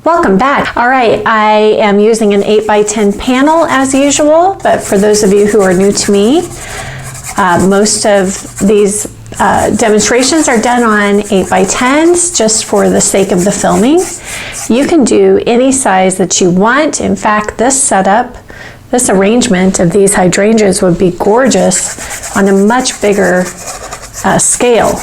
Welcome back. All right, I am using an 8x10 panel as usual, but for those of you who are new to me, most of these demonstrations are done on 8x10s just for the sake of the filming. You can do any size that you want. In fact, this setup, this arrangement of these hydrangeas would be gorgeous on a much bigger scale.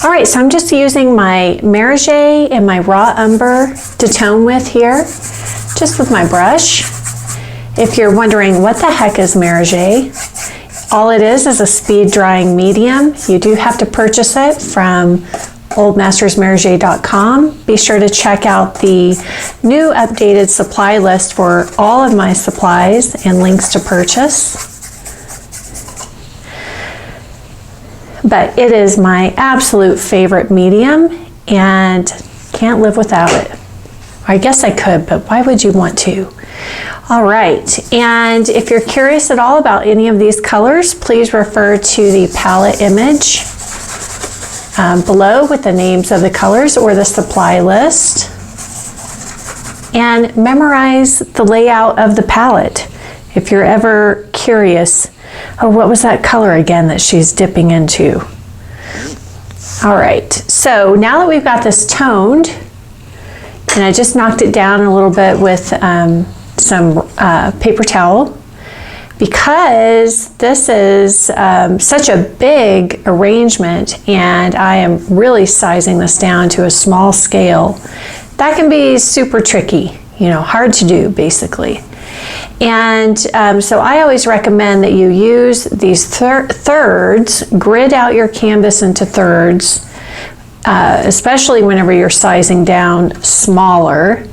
All right, so I'm just using my Merige and my raw umber to tone with here, just with my brush. If you're wondering what the heck is Merige, all it is a speed drying medium. You do have to purchase it from oldmastersmerige.com. Be sure to check out the new updated supply list for all of my supplies and links to purchase. But it is my absolute favorite medium and can't live without it. I guess I could, but why would you want to? All right, and if you're curious at all about any of these colors, please refer to the palette image below with the names of the colors or the supply list, and memorize the layout of the palette if you're ever curious. Oh, what was that color again that she's dipping into? All right, so now that we've got this toned, and I just knocked it down a little bit with some paper towel, because this is such a big arrangement and I am really sizing this down to a small scale. That can be super tricky, you know, hard to do basically. And so I always recommend that you use these thirds, grid out your canvas into thirds, especially whenever you're sizing down smaller,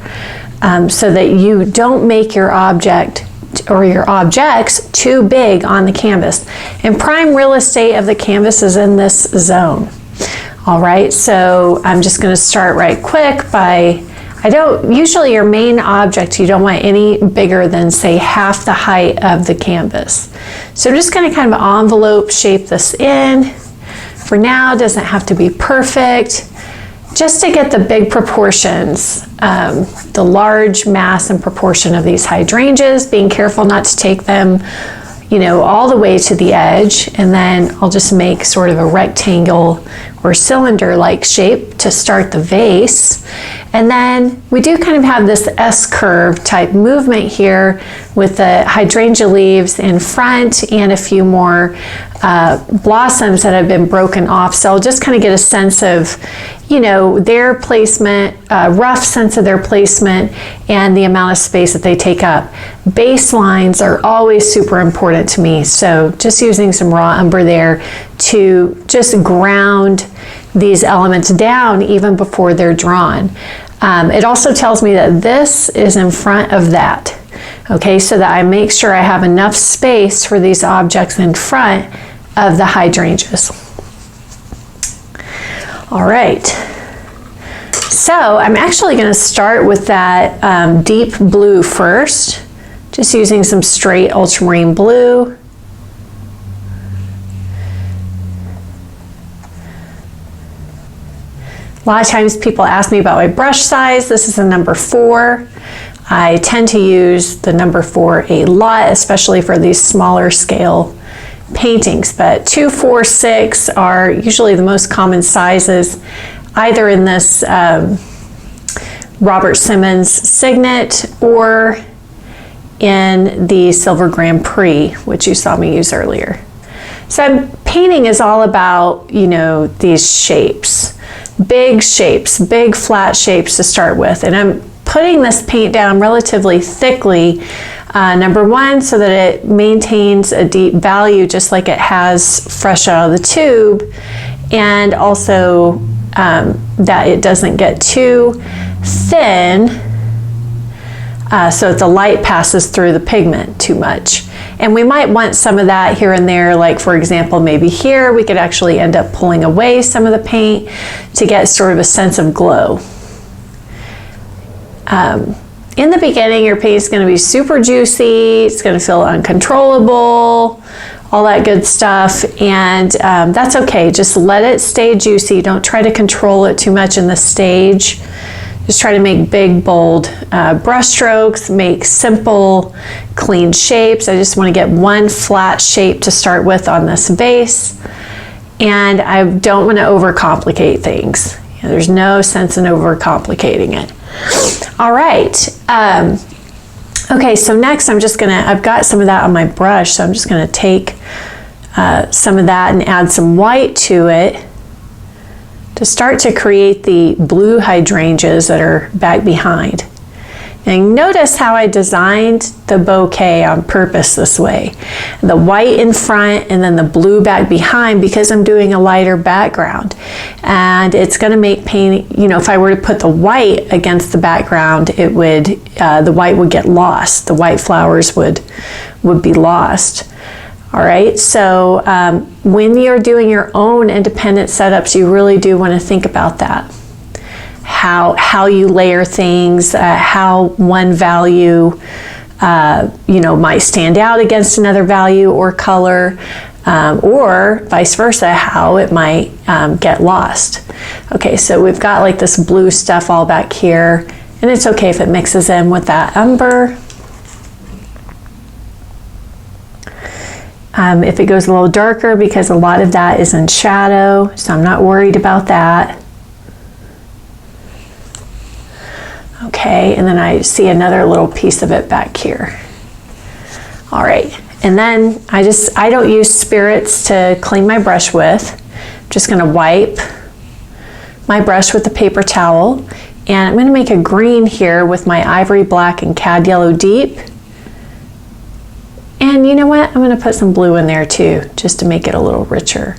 so that you don't make your object or your objects too big on the canvas. And prime real estate of the canvas is in this zone. All right, so I'm just going to start right quick by, usually your main object, you don't want any bigger than say half the height of the canvas. So I'm just going to kind of envelope shape this in. For now, it doesn't have to be perfect, just to get the big proportions, the large mass and proportion of these hydrangeas, being careful not to take them, you know, all the way to the edge, and then I'll just make sort of a rectangle or cylinder-like shape to start the vase. And then we do kind of have this S-curve type movement here with the hydrangea leaves in front and a few more blossoms that have been broken off. So I'll just kind of get a sense of, you know, their placement, rough sense of their placement and the amount of space that they take up. Baselines are always super important to me. So just using some raw umber there to just ground these elements down even before they're drawn. It also tells me that this is in front of that. Okay, so that I make sure I have enough space for these objects in front of the hydrangeas. All right, so I'm actually going to start with that deep blue first, just using some straight ultramarine blue. A lot of times people ask me about my brush size. This is a number 4. I tend to use the number 4 a lot, especially for these smaller scale paintings, but 2, 4, 6 are usually the most common sizes, either in this Robert Simmons Signet or in the Silver Grand Prix, which you saw me use earlier. So painting is all about, you know, these shapes, big flat shapes to start with, and I'm putting this paint down relatively thickly, number 1, so that it maintains a deep value just like it has fresh out of the tube, and also that it doesn't get too thin so that the light passes through the pigment too much. And we might want some of that here and there, like for example, maybe here we could actually end up pulling away some of the paint to get sort of a sense of glow. In the beginning, your paint is going to be super juicy, it's going to feel uncontrollable, all that good stuff, and that's okay. Just let it stay juicy. Don't try to control it too much in the stage. Just try to make big, bold brush strokes, make simple, clean shapes. I just want to get one flat shape to start with on this base. And I don't want to overcomplicate things. There's no sense in overcomplicating it. All right. Okay, so next I've got some of that on my brush, so I'm just gonna take some of that and add some white to it to start to create the blue hydrangeas that are back behind. And notice how I designed the bouquet on purpose this way. The white in front and then the blue back behind, because I'm doing a lighter background. And it's gonna make painting, if I were to put the white against the background, it would, the white would get lost. The white flowers would be lost. All right, so when you're doing your own independent setups, you really do wanna think about that. How you layer things, how one value, might stand out against another value or color, or vice versa, how it might get lost. Okay, so we've got like this blue stuff all back here, and it's okay if it mixes in with that umber. If it goes a little darker, because a lot of that is in shadow, so I'm not worried about that. Okay, and then I see another little piece of it back here. All right, and then I don't use spirits to clean my brush with. I'm just gonna wipe my brush with the paper towel, and I'm gonna make a green here with my ivory black and cad yellow deep. And you know what? I'm gonna put some blue in there too, just to make it a little richer.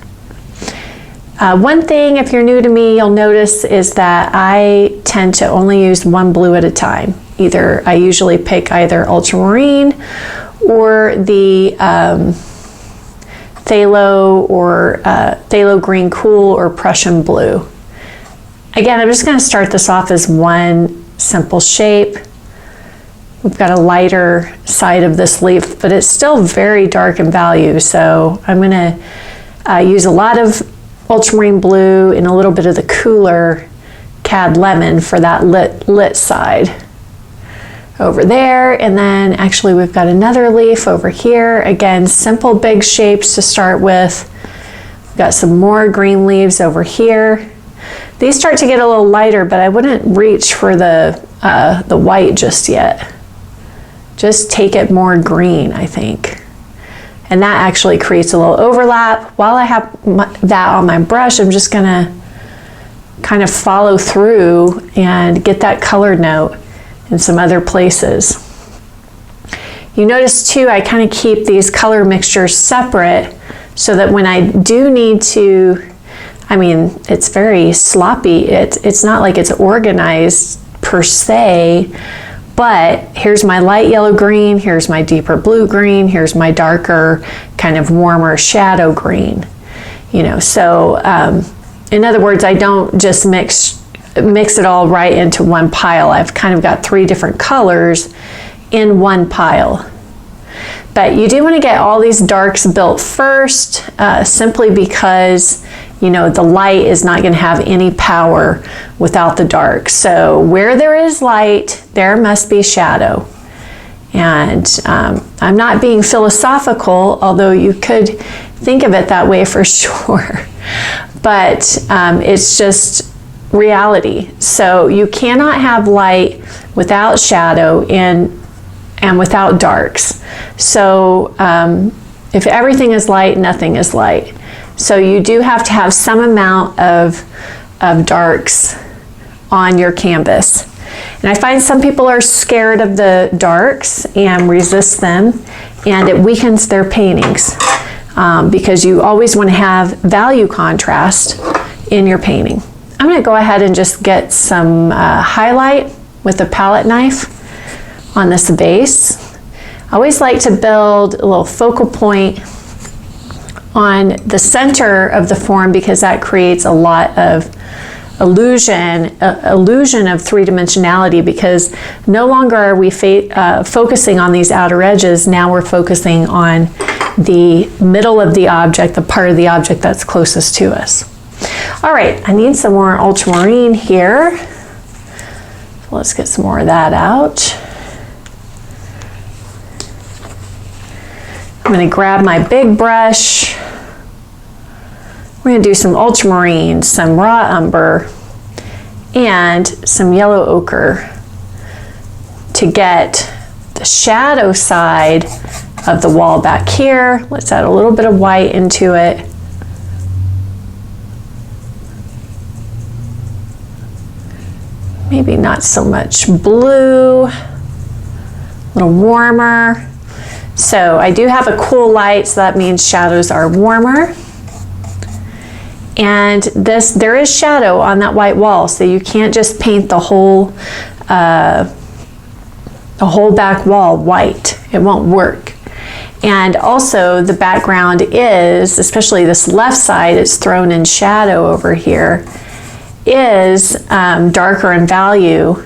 One thing, if you're new to me, you'll notice is that I tend to only use one blue at a time. I usually pick either ultramarine or the phthalo or phthalo green cool or Prussian blue. Again, I'm just going to start this off as one simple shape. We've got a lighter side of this leaf, but it's still very dark in value, so I'm going to use a lot of ultramarine blue and a little bit of the cooler cad lemon for that lit side over there. And then actually we've got another leaf over here. Again, simple big shapes to start with. We've got some more green leaves over here. These start to get a little lighter, but I wouldn't reach for the white just yet. Just take it more green, I think. And that actually creates a little overlap. While I have that on my brush, I'm just gonna kind of follow through and get that color note in some other places. You notice too, I kind of keep these color mixtures separate so that when I do need to, it's very sloppy. It's not like it's organized per se, but here's my light yellow green, here's my deeper blue green, here's my darker, kind of warmer shadow green. So in other words, I don't just mix it all right into one pile. I've kind of got 3 different colors in one pile. But you do want to get all these darks built first, simply because the light is not going to have any power without the dark. So where there is light, there must be shadow. And I'm not being philosophical, although you could think of it that way for sure. But it's just reality. So you cannot have light without shadow and without darks. So if everything is light, nothing is light. So you do have to have some amount of darks on your canvas. And I find some people are scared of the darks and resist them, and it weakens their paintings because you always want to have value contrast in your painting. I'm going to go ahead and just get some highlight with a palette knife on this base. I always like to build a little focal point on the center of the form because that creates a lot of illusion of three-dimensionality, because no longer are we focusing on these outer edges. Now we're focusing on the middle of the object, the part of the object that's closest to us. All right, I need some more ultramarine here. Let's get some more of that out. I'm going to grab my big brush. We're going to do some ultramarine, some raw umber, and some yellow ochre to get the shadow side of the wall back here. Let's add a little bit of white into it. Maybe not so much blue, a little warmer. So I do have a cool light, so that means shadows are warmer. And there is shadow on that white wall, so you can't just paint the whole back wall white. It won't work. And also the background is, especially this left side, it's thrown in shadow over here, is darker in value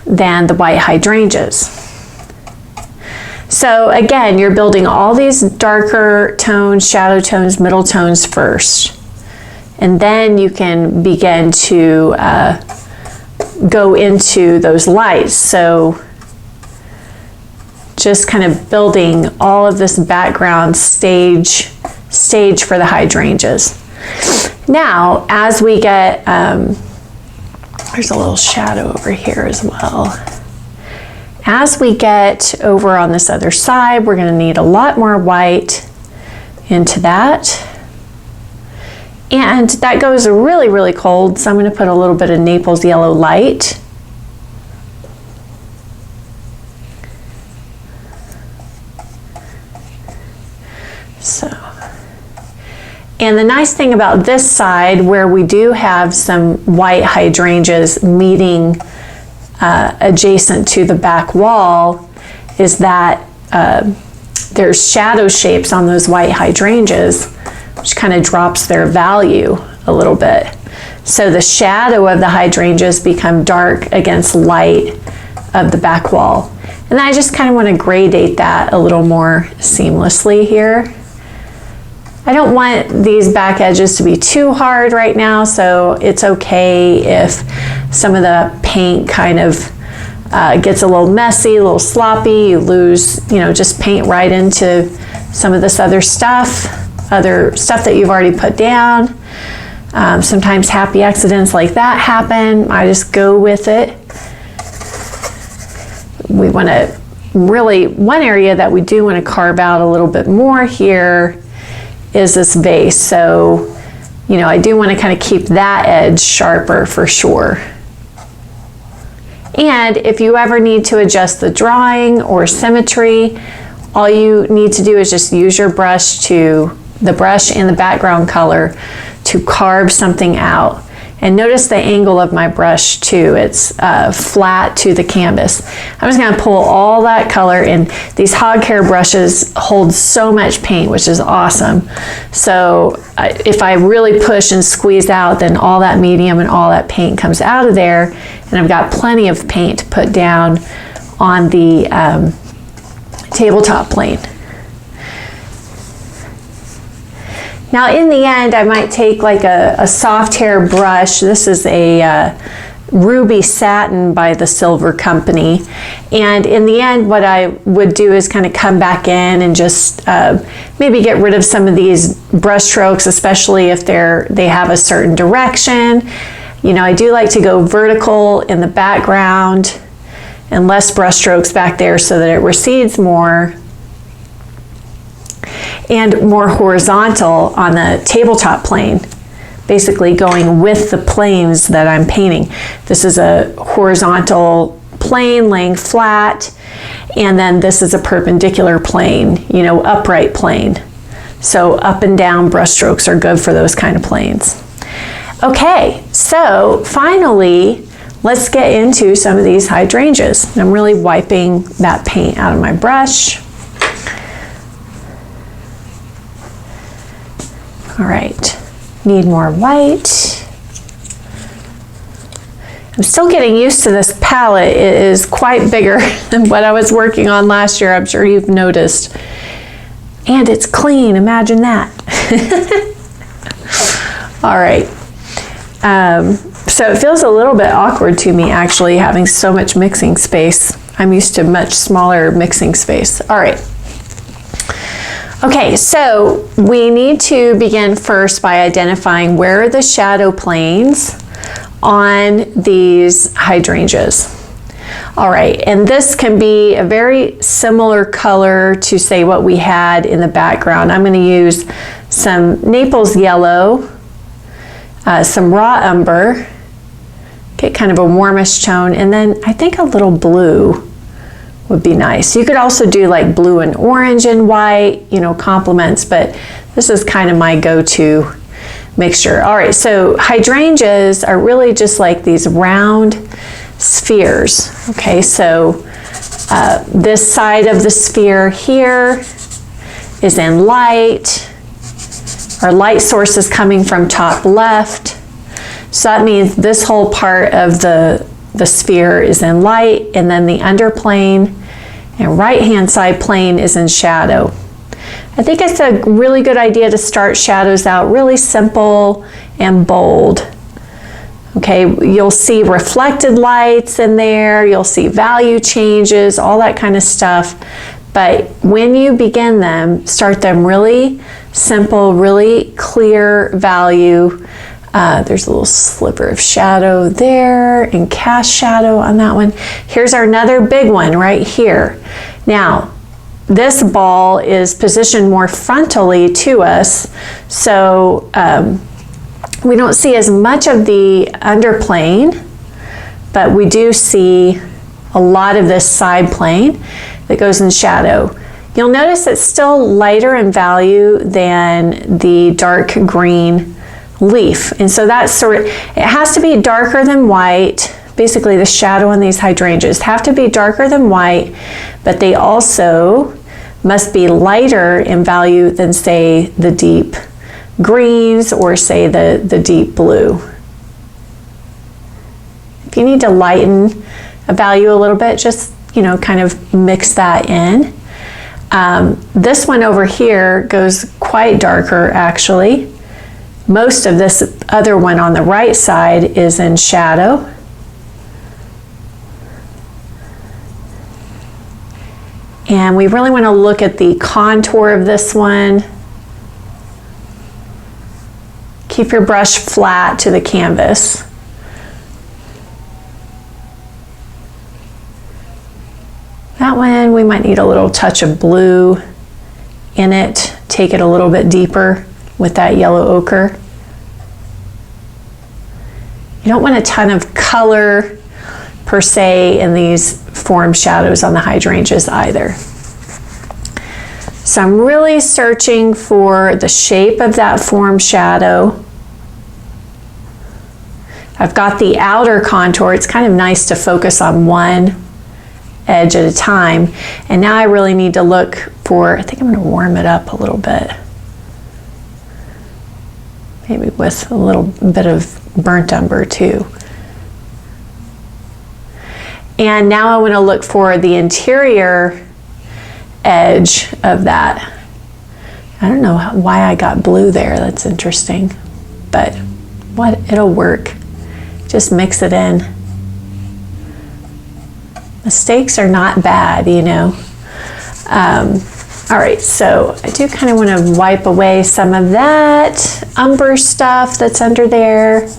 than the white hydrangeas. So again, you're building all these darker tones, shadow tones, middle tones first. And then you can begin to go into those lights. So just kind of building all of this background stage for the hydrangeas. Now, as we get, there's a little shadow over here as well. As we get over on this other side, we're going to need a lot more white into that. And that goes really, really cold, so I'm going to put a little bit of Naples yellow light. So, and the nice thing about this side, where we do have some white hydrangeas meeting adjacent to the back wall, is that there's shadow shapes on those white hydrangeas, which kind of drops their value a little bit. So the shadow of the hydrangeas become dark against light of the back wall. And I just kind of want to gradate that a little more seamlessly here. I don't want these back edges to be too hard right now, so it's okay if some of the paint kind of gets a little messy, a little sloppy. You lose, just paint right into some of this other stuff that you've already put down. Sometimes happy accidents like that happen. I just go with it. We want to really, one area that we do want to carve out a little bit more here is this vase. So, I do want to kind of keep that edge sharper for sure. And if you ever need to adjust the drawing or symmetry, all you need to do is just use your brush and the background color to carve something out. And notice the angle of my brush too. It's flat to the canvas. I'm just going to pull all that color in. These hog hair brushes hold so much paint, which is awesome. So if I really push and squeeze out, then all that medium and all that paint comes out of there. And I've got plenty of paint to put down on the tabletop plane. Now in the end, I might take like a soft hair brush. This is a Ruby Satin by the Silver Company. And in the end, what I would do is kind of come back in and just maybe get rid of some of these brush strokes, especially if they have a certain direction. I do like to go vertical in the background and less brush strokes back there so that it recedes more, and more horizontal on the tabletop plane, basically going with the planes that I'm painting. This is a horizontal plane laying flat, and then this is a perpendicular plane, upright plane. So up and down brush strokes are good for those kind of planes. Okay, so finally, let's get into some of these hydrangeas. I'm really wiping that paint out of my brush. All right, need more white. I'm still getting used to this palette. It is quite bigger than what I was working on last year. I'm sure you've noticed. And it's clean, imagine that. All right. So it feels a little bit awkward to me actually having so much mixing space. I'm used to much smaller mixing space. All right. Okay, so we need to begin first by identifying where are the shadow planes on these hydrangeas. All right, and this can be a very similar color to say what we had in the background. I'm going to use some Naples yellow, some raw umber, get kind of a warmish tone, and then I think a little blue would be nice. You could also do like blue and orange and white, you know, complements, but this is kind of my go-to mixture. All right, so hydrangeas are really just like these round spheres. Okay, so this side of the sphere here is in light. Our light source is coming from top left. So that means this whole part of the sphere is in light, and then the underplane and right-hand side plane is in shadow. I think it's a really good idea to start shadows out really simple and bold. Okay, you'll see reflected lights in there, you'll see value changes, all that kind of stuff. But when you begin them, start them really simple, really clear value. There's a little sliver of shadow there and cast shadow on that one. Here's our another big one right here. Now, this ball is positioned more frontally to us, so we don't see as much of the underplane, but we do see a lot of this side plane that goes in shadow. You'll notice it's still lighter in value than the dark green leaf, and so that's sort of, it has to be darker than white. Basically, the shadow on these hydrangeas have to be darker than white, but they also must be lighter in value than, say, the deep greens or, say, the deep blue. If you need to lighten a value a little bit, just, you know, kind of mix that in. This one over here goes quite darker, actually. Most of this other one on the right side is in shadow. And we really want to look at the contour of this one. Keep your brush flat to the canvas. That one, we might need a little touch of blue in it. Take it a little bit deeper with that yellow ochre. You don't want a ton of color per se in these form shadows on the hydrangeas either. So I'm really searching for the shape of that form shadow. I've got the outer contour. It's kind of nice to focus on one edge at a time. And now I really need to look for, I think I'm going to warm it up a little bit. Maybe with a little bit of burnt umber too. And now I want to look for the interior edge of that. I don't know why I got blue there. That's interesting. But what, it'll work. Just mix it in. Mistakes are not bad, you know. All right, so I do kind of want to wipe away some of that umber stuff that's under there.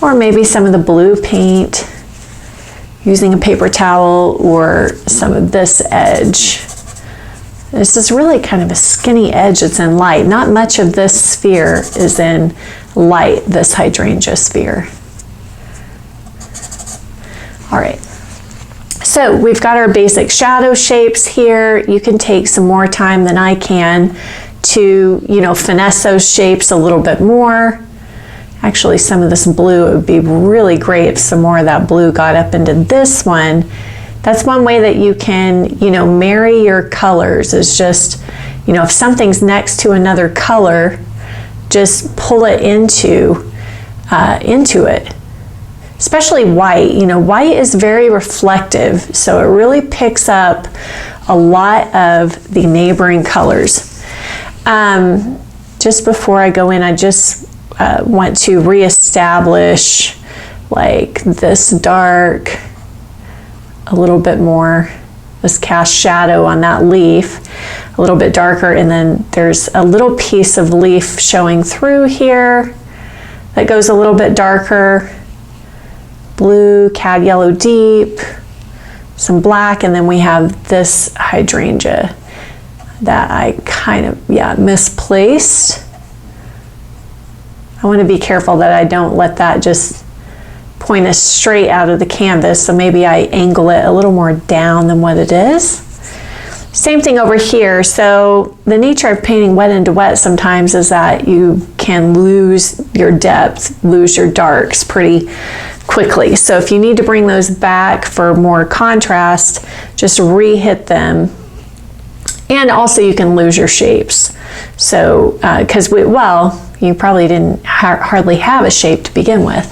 Or maybe some of the blue paint using a paper towel, or some of this edge. This is really kind of a skinny edge that's in light. Not much of this sphere is in light, this hydrangea sphere. All right. So we've got our basic shadow shapes here. You can take some more time than I can to, you know, finesse those shapes a little bit more. Actually, some of this blue, it would be really great if some more of that blue got up into this one. That's one way that you can, you know, marry your colors, is just, you know, if something's next to another color, just pull it into it. Especially white. You know, white is very reflective, so it really picks up a lot of the neighboring colors. Just before I go in, I just want to reestablish like this dark, a little bit more, this cast shadow on that leaf, a little bit darker, and then there's a little piece of leaf showing through here that goes a little bit darker, blue, cad yellow deep, some black, and then we have this hydrangea that I kind of, misplaced. I want to be careful that I don't let that just point us straight out of the canvas, so maybe I angle it a little more down than what it is. Same thing over here. So the nature of painting wet into wet sometimes is that you can lose your depth, lose your darks pretty quickly. So if you need to bring those back for more contrast, just re-hit them. And also you can lose your shapes. So, because you probably didn't hardly have a shape to begin with.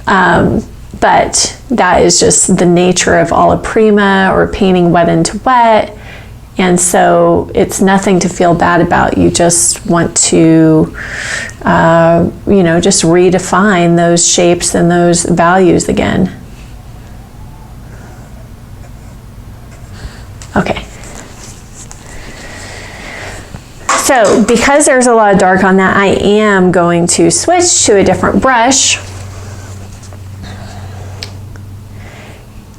But that is just the nature of alla prima or painting wet into wet. And so it's nothing to feel bad about. You just want to, just redefine those shapes and those values again. Okay. So because there's a lot of dark on that, I am going to switch to a different brush.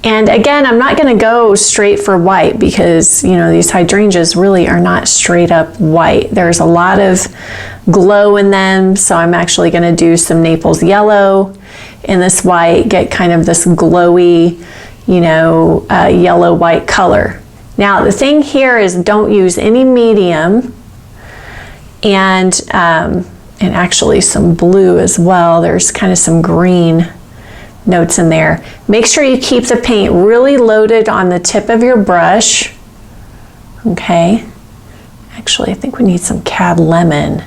And again, I'm not going to go straight for white because, these hydrangeas really are not straight up white. There's a lot of glow in them, so I'm actually going to do some Naples yellow in this white, get kind of this glowy, yellow-white color. Now, the thing here is don't use any medium, and actually some blue as well. There's kind of some green notes in there. Make sure you keep the paint really loaded on the tip of your brush. Okay. Actually, I think we need some cad lemon.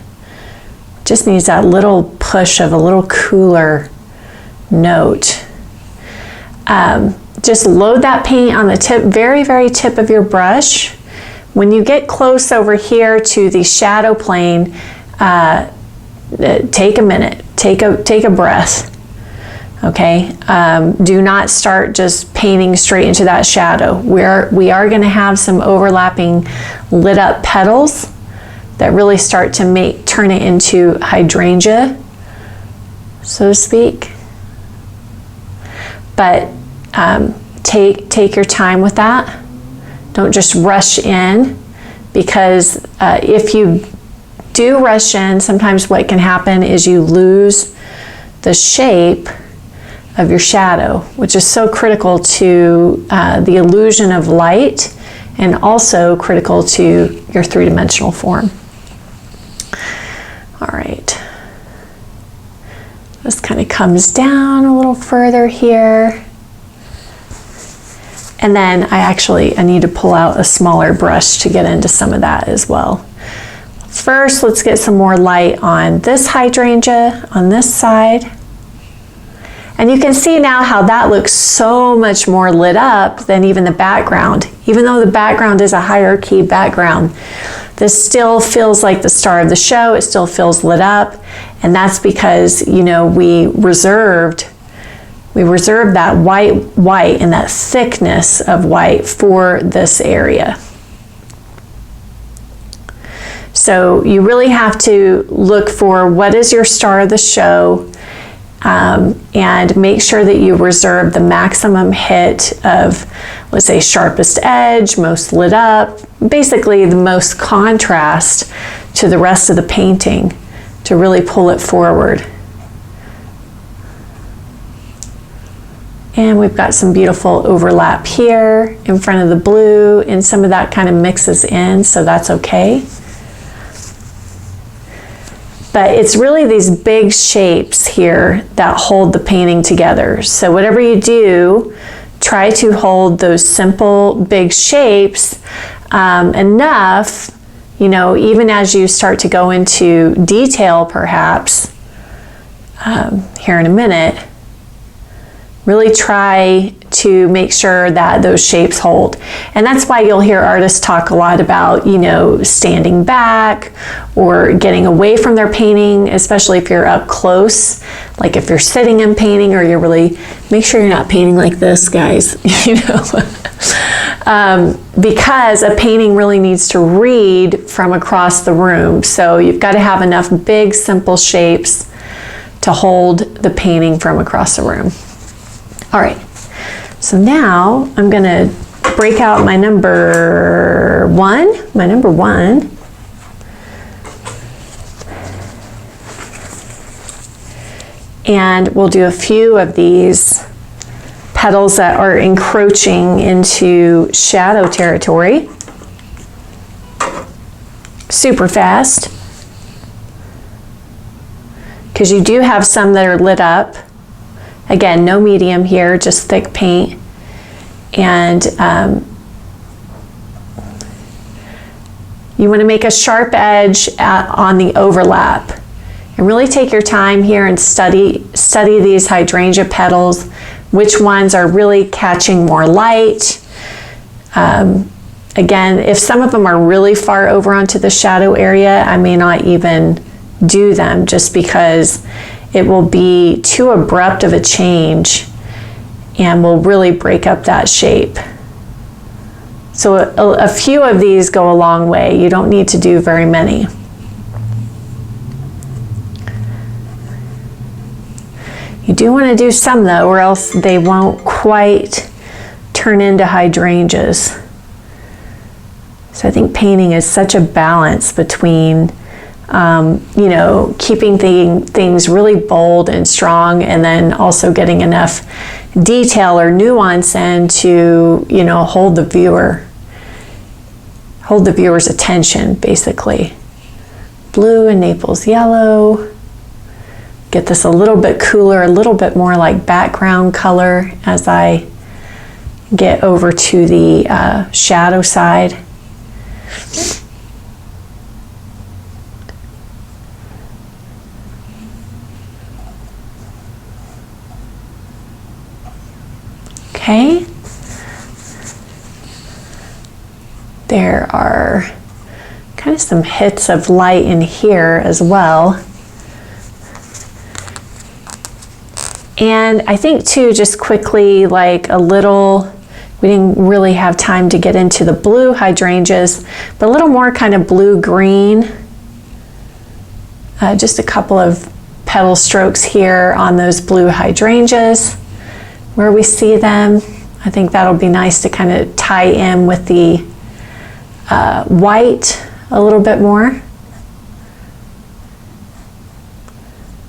Just needs that little push of a little cooler note. Just load that paint on the tip, very, very tip of your brush. When you get close over here to the shadow plane, take a minute, take a breath. Okay, do not start just painting straight into that shadow. We are going to have some overlapping lit up petals that really start to turn it into hydrangea, so to speak. But take your time with that. Don't just rush in, because if you do rush in, sometimes what can happen is you lose the shape of your shadow, which is so critical to the illusion of light and also critical to your three-dimensional form. All right. This kind of comes down a little further here. And then I need to pull out a smaller brush to get into some of that as well. First, let's get some more light on this hydrangea on this side. And you can see now how that looks so much more lit up than even the background. Even though the background is a higher key background, this still feels like the star of the show. It still feels lit up. And that's because, we reserved that white and that thickness of white for this area. So you really have to look for what is your star of the show, and make sure that you reserve the maximum hit of, let's say, sharpest edge, most lit up, basically the most contrast to the rest of the painting to really pull it forward. And we've got some beautiful overlap here in front of the blue, and some of that kind of mixes in, so that's okay. But it's really these big shapes here that hold the painting together. So whatever you do, try to hold those simple big shapes enough, even as you start to go into detail perhaps here in a minute, Really try to make sure that those shapes hold. And that's why you'll hear artists talk a lot about, you know, standing back or getting away from their painting, especially if you're up close. Like if you're sitting and painting, or you're really, make sure you're not painting like this, guys, you know. Because a painting really needs to read from across the room. So you've got to have enough big, simple shapes to hold the painting from across the room. All right, so now I'm gonna break out my number one. And we'll do a few of these petals that are encroaching into shadow territory. Super fast. Because you do have some that are lit up. Again, no medium here, just thick paint. And you want to make a sharp edge on the overlap. And really take your time here and study these hydrangea petals, which ones are really catching more light. Again, if some of them are really far over onto the shadow area, I may not even do them, just because it will be too abrupt of a change and will really break up that shape. So a few of these go a long way. You don't need to do very many. You do want to do some though, or else they won't quite turn into hydrangeas. So I think painting is such a balance between you know, keeping things really bold and strong, and then also getting enough detail or nuance in to, you know, hold the viewer's attention, basically. Blue and Naples yellow. Get this a little bit cooler, a little bit more like background color as I get over to the shadow side. Okay, there are kind of some hits of light in here as well. And I think too, just quickly, like a little, we didn't really have time to get into the blue hydrangeas, but a little more kind of blue-green. Just a couple of petal strokes here on those blue hydrangeas where we see them. I think that'll be nice to kind of tie in with the white a little bit more.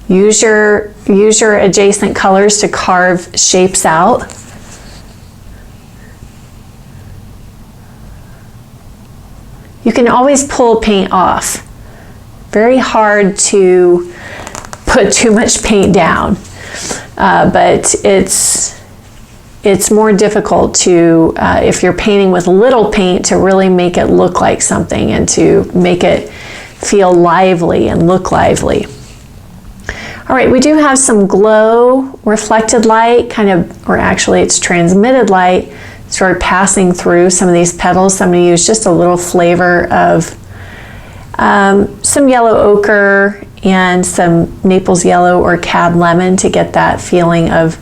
Use your adjacent colors to carve shapes out. You can always pull paint off. Very hard to put too much paint down. But it's more difficult to, if you're painting with little paint, to really make it look like something and to make it feel lively and look lively. All right, we do have some glow reflected light, kind of, or actually it's transmitted light, sort of passing through some of these petals. So I'm going to use just a little flavor of some yellow ochre and some Naples yellow or cad lemon to get that feeling of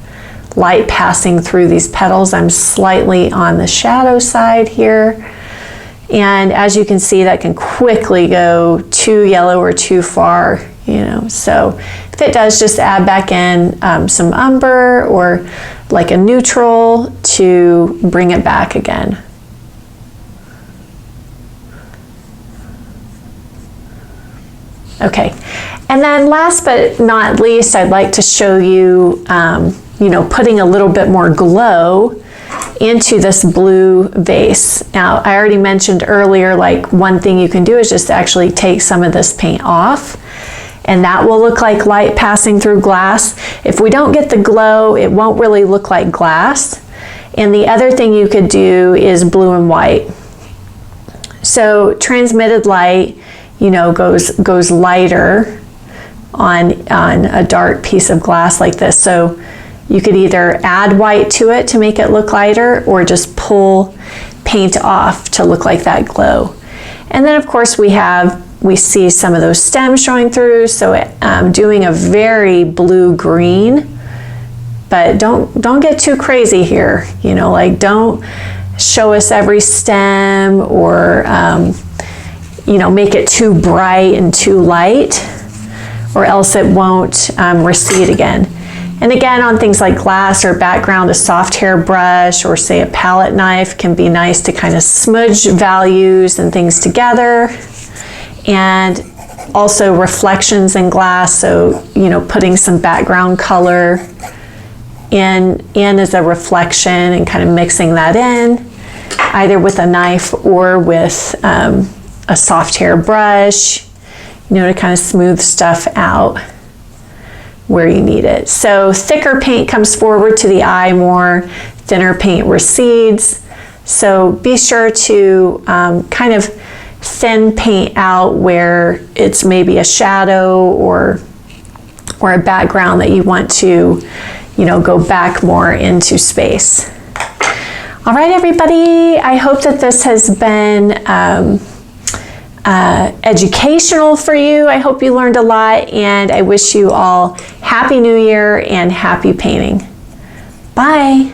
light passing through these petals. I'm slightly on the shadow side here, and as you can see, that can quickly go too yellow or too far, you know. So if it does, just add back in some umber or like a neutral to bring it back again. Okay, and then last but not least, I'd like to show you, you know, putting a little bit more glow into this blue vase. Now, I already mentioned earlier, like one thing you can do is just actually take some of this paint off, and that will look like light passing through glass. If we don't get the glow, it won't really look like glass. And the other thing you could do is blue and white. So transmitted light, you know, goes lighter on a dark piece of glass like this. So You could either add white to it to make it look lighter, or just pull paint off to look like that glow. And then of course we see some of those stems showing through, so doing a very blue-green, but don't get too crazy here, you know, like don't show us every stem, or you know, make it too bright and too light, or else it won't recede again. And again, on things like glass or background, a soft hair brush or say a palette knife can be nice to kind of smudge values and things together. And also reflections in glass, so, you know, putting some background color in as a reflection and kind of mixing that in, either with a knife or with a soft hair brush, you know, to kind of smooth stuff out where you need it. So thicker paint comes forward to the eye more, thinner paint recedes. So be sure to kind of thin paint out where it's maybe a shadow or a background that you want to, you know, go back more into space. All right, everybody, I hope that this has been educational for you. I hope you learned a lot, and I wish you all Happy New Year and happy painting. Bye.